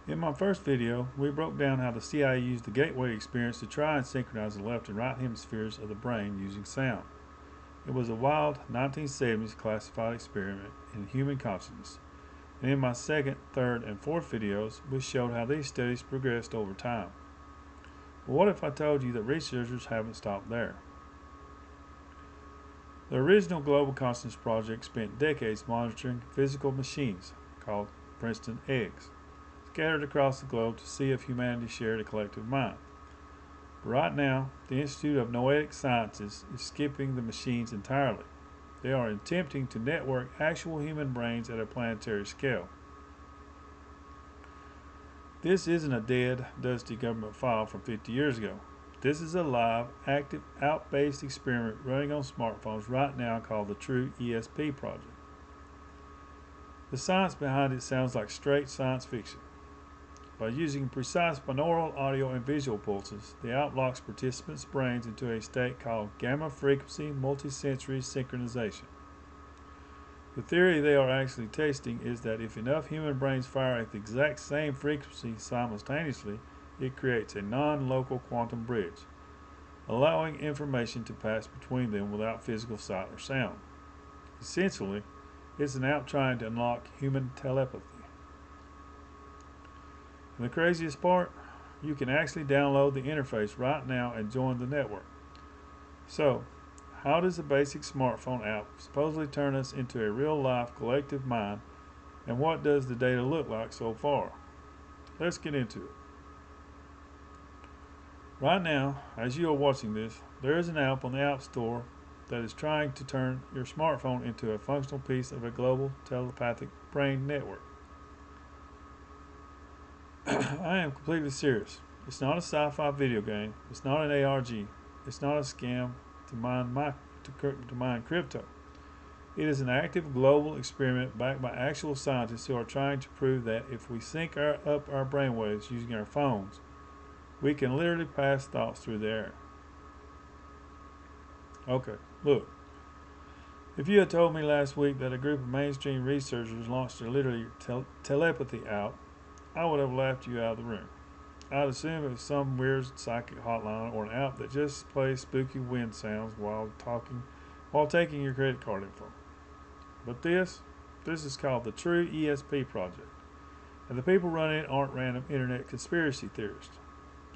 In my first video, we broke down how the CIA used the gateway experience to try and synchronize the left and right hemispheres of the brain using sound. It was a wild 1970s classified experiment in human consciousness. And in my second, third, and fourth videos, we showed how these studies progressed over time. But what if I told you that researchers haven't stopped there? The original Global Consciousness Project spent decades monitoring physical machines, called Princeton eggs, scattered across the globe to see if humanity shared a collective mind. But right now, the Institute of Noetic Sciences is skipping the machines entirely. They are attempting to network actual human brains at a planetary scale. This isn't a dead, dusty government file from 50 years ago. This is a live, active, out-based experiment running on smartphones right now called the TrueESP project. The science behind it sounds like straight science fiction. By using precise binaural audio and visual pulses, the app locks participants' brains into a state called gamma frequency multisensory synchronization. The theory they are actually testing is that if enough human brains fire at the exact same frequency simultaneously, it creates a non-local quantum bridge, allowing information to pass between them without physical sight or sound. Essentially, it's an app trying to unlock human telepathy. And the craziest part, you can actually download the interface right now and join the network. So, how does a basic smartphone app supposedly turn us into a real-life collective mind, and what does the data look like so far? Let's get into it. Right now, as you are watching this, there is an app on the App Store that is trying to turn your smartphone into a functional piece of a global telepathic brain network. I am completely serious. It's not a sci-fi video game. It's not an ARG. It's not a scam to mine crypto. It is an active global experiment backed by actual scientists who are trying to prove that if we sync up our brainwaves using our phones, we can literally pass thoughts through the air. Okay, look. If you had told me last week that a group of mainstream researchers launched a literally telepathy app, I would have laughed you out of the room. I'd assume it was some weird psychic hotline or an app that just plays spooky wind sounds while taking your credit card info. But this is called the TrueESP project, and the people running it aren't random internet conspiracy theorists.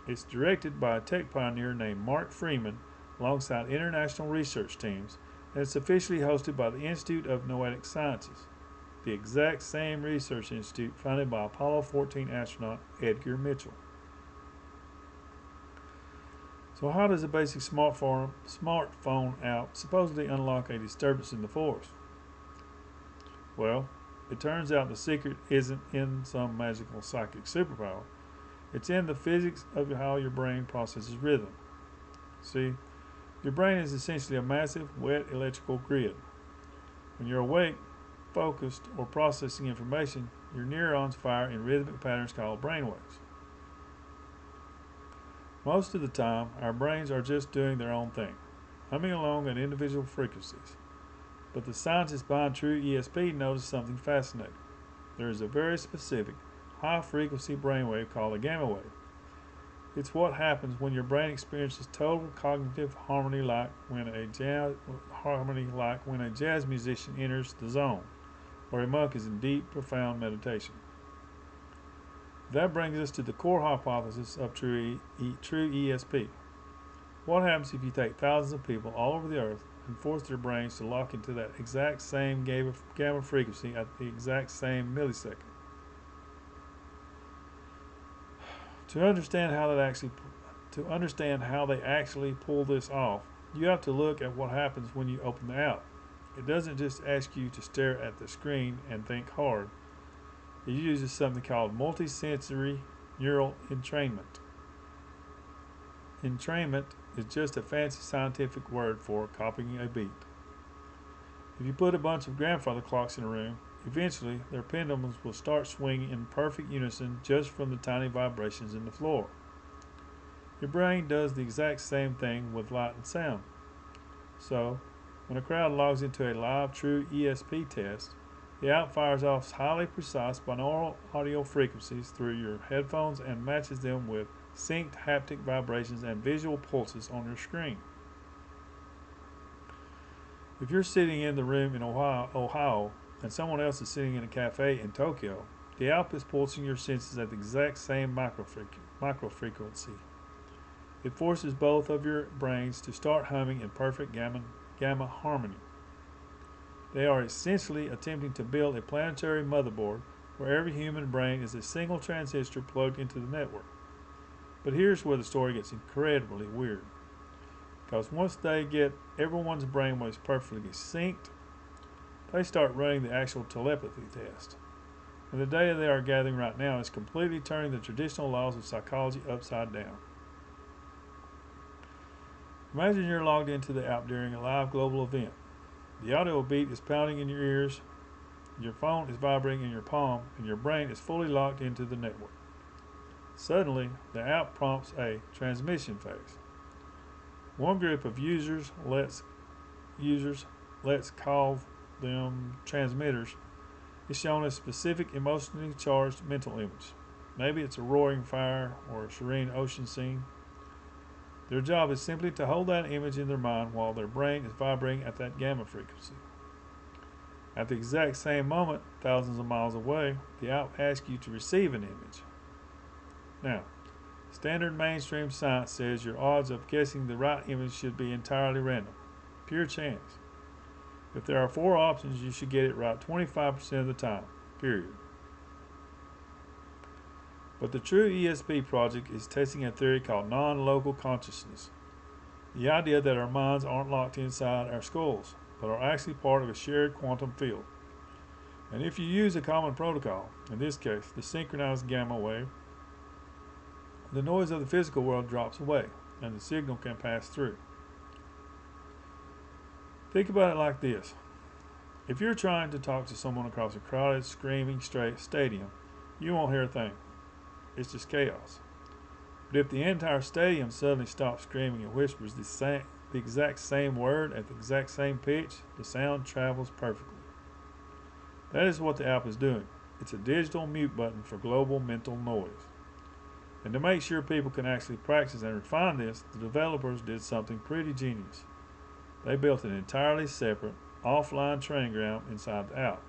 It's directed by a tech pioneer named Mark Freeman alongside international research teams, and it's officially hosted by the Institute of Noetic Sciences, the exact same research institute founded by Apollo 14 astronaut Edgar Mitchell. So how does a basic smartphone app supposedly unlock a disturbance in the force? Well, it turns out the secret isn't in some magical psychic superpower. It's in the physics of how your brain processes rhythm. See, your brain is essentially a massive, wet electrical grid. When you're awake, focused, or processing information, your neurons fire in rhythmic patterns called brainwaves. Most of the time, our brains are just doing their own thing, humming along at individual frequencies. But the scientists behind TrueESP noticed something fascinating. There is a very specific, high-frequency brainwave called a gamma wave. It's what happens when your brain experiences total cognitive harmony like when a jazz musician enters the zone, or a monk is in deep, profound meditation. That brings us to the core hypothesis of TrueESP. What happens if you take thousands of people all over the earth and force their brains to lock into that exact same gamma frequency at the exact same millisecond? To understand how they actually pull this off, you have to look at what happens when you open the app. It doesn't just ask you to stare at the screen and think hard. It uses something called multisensory neural entrainment. Entrainment is just a fancy scientific word for copying a beat. If you put a bunch of grandfather clocks in a room, eventually their pendulums will start swinging in perfect unison just from the tiny vibrations in the floor. Your brain does the exact same thing with light and sound. So, when a crowd logs into a live TrueESP test, The app fires off highly precise binaural audio frequencies through your headphones and matches them with synced haptic vibrations and visual pulses on your screen. If you're sitting in the room in Ohio, and someone else is sitting in a cafe in Tokyo, the app is pulsing your senses at the exact same microfrequency. It forces both of your brains to start humming in perfect gamma harmony. They are essentially attempting to build a planetary motherboard where every human brain is a single transistor plugged into the network. But here's where the story gets incredibly weird. Because once they get everyone's brainwaves perfectly synced, they start running the actual telepathy test. And the data they are gathering right now is completely turning the traditional laws of psychology upside down. Imagine you're logged into the app during a live global event. The audio beat is pounding in your ears, your phone is vibrating in your palm, and your brain is fully locked into the network. Suddenly, the app prompts a transmission phase. One group of users, let's call them transmitters, is shown a specific emotionally charged mental image. Maybe it's a roaring fire or a serene ocean scene. Their job is simply to hold that image in their mind while their brain is vibrating at that gamma frequency. At the exact same moment, thousands of miles away, the app asks you to receive an image. Now, standard mainstream science says your odds of guessing the right image should be entirely random. Pure chance. If there are 4 options, you should get it right 25% of the time. Period. But the TrueESP project is testing a theory called non-local consciousness. The idea that our minds aren't locked inside our skulls, but are actually part of a shared quantum field. And if you use a common protocol, in this case the synchronized gamma wave, the noise of the physical world drops away and the signal can pass through. Think about it like this. If you're trying to talk to someone across a crowded, screaming stadium, you won't hear a thing. It's just chaos. But if the entire stadium suddenly stops screaming and whispers the exact same word at the exact same pitch, the sound travels perfectly. That is what the app is doing. It's a digital mute button for global mental noise. And to make sure people can actually practice and refine this, the developers did something pretty genius. They built an entirely separate, offline training ground inside the app.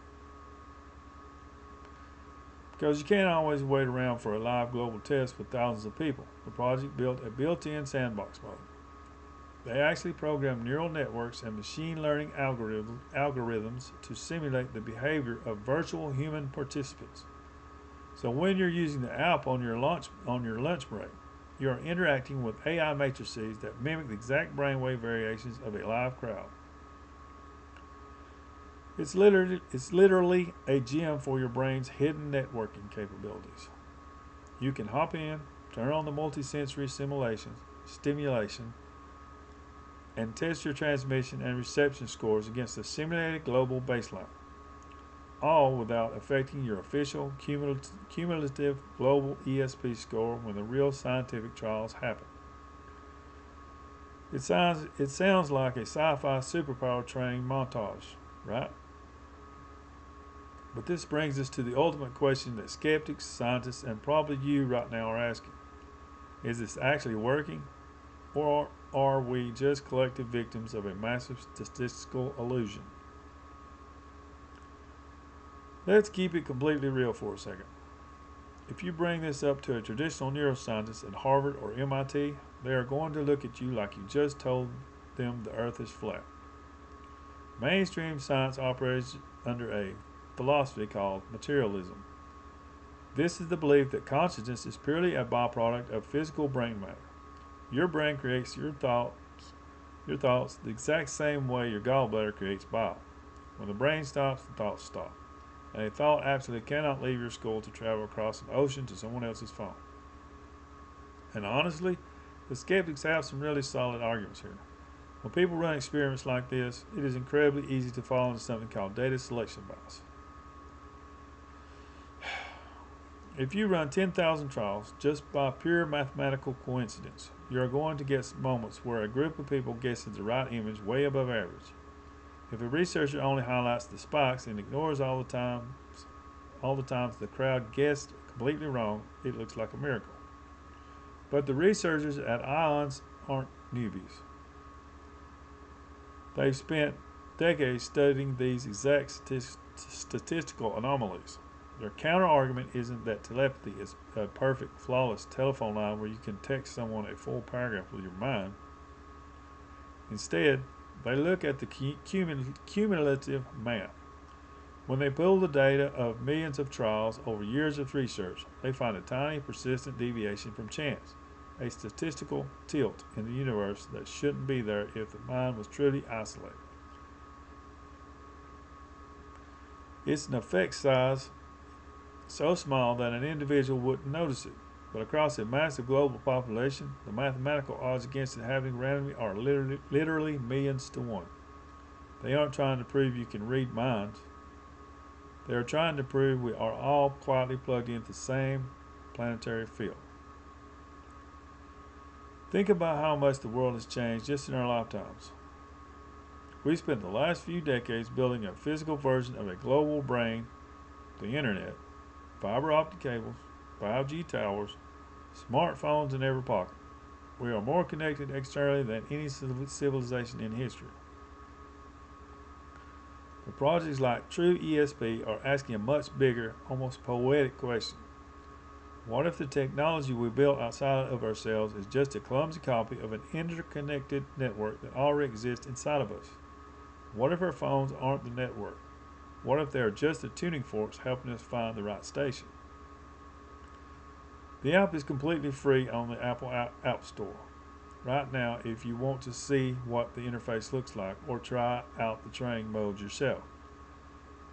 Because you can't always wait around for a live global test with thousands of people, the project built a built-in sandbox mode. They actually programmed neural networks and machine learning algorithms to simulate the behavior of virtual human participants. So when you're using the app on your lunch break, you are interacting with AI matrices that mimic the exact brainwave variations of a live crowd. It's literally a gym for your brain's hidden networking capabilities. You can hop in, turn on the multisensory stimulation, and test your transmission and reception scores against a simulated global baseline, all without affecting your official cumulative global ESP score when the real scientific trials happen. It sounds like a sci-fi superpower training montage, right? But this brings us to the ultimate question that skeptics, scientists, and probably you right now are asking. Is this actually working? Or are we just collective victims of a massive statistical illusion? Let's keep it completely real for a second. If you bring this up to a traditional neuroscientist at Harvard or MIT, they are going to look at you like you just told them the earth is flat. Mainstream science operates under a philosophy called materialism. This is the belief that consciousness is purely a byproduct of physical brain matter. Your brain creates your thoughts the exact same way your gallbladder creates bile. When the brain stops, the thoughts stop. And a thought absolutely cannot leave your skull to travel across an ocean to someone else's phone. And honestly, the skeptics have some really solid arguments here. When people run experiments like this, it is incredibly easy to fall into something called data selection bias. If you run 10,000 trials just by pure mathematical coincidence, you are going to get moments where a group of people guesses the right image way above average. If a researcher only highlights the spikes and ignores all the times the crowd guessed completely wrong, it looks like a miracle. But the researchers at IONS aren't newbies. They've spent decades studying these exact statistical anomalies. Their counter-argument isn't that telepathy is a perfect, flawless telephone line where you can text someone a full paragraph with your mind. Instead, they look at the cumulative math. When they pull the data of millions of trials over years of research, they find a tiny, persistent deviation from chance, a statistical tilt in the universe that shouldn't be there if the mind was truly isolated. It's an effect size so small that an individual wouldn't notice it, but across a massive global population, the mathematical odds against it happening randomly are literally millions to one. They aren't trying to prove you can read minds. They are trying to prove we are all quietly plugged into the same planetary field. Think about how much the world has changed just in our lifetimes. We spent the last few decades building a physical version of a global brain, the internet, fiber optic cables, 5G towers, smartphones in every pocket. We are more connected externally than any civilization in history. But projects like TrueESP are asking a much bigger, almost poetic question. What if the technology we built outside of ourselves is just a clumsy copy of an interconnected network that already exists inside of us? What if our phones aren't the network? What if they are just the tuning forks helping us find the right station? The app is completely free on the Apple App Store right now if you want to see what the interface looks like or try out the training modes yourself.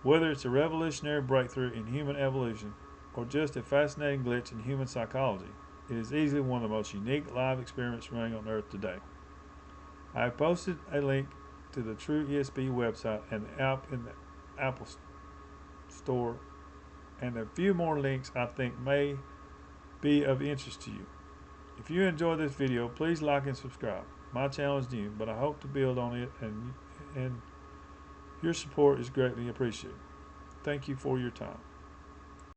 Whether it's a revolutionary breakthrough in human evolution or just a fascinating glitch in human psychology, it is easily one of the most unique live experiments running on Earth today. I have posted a link to the TrueESP website and the app in the Apple Store, and a few more links I think may be of interest to you. If you enjoyed this video, please like and subscribe. My channel is new, but I hope to build on it, and your support is greatly appreciated. Thank you for your time.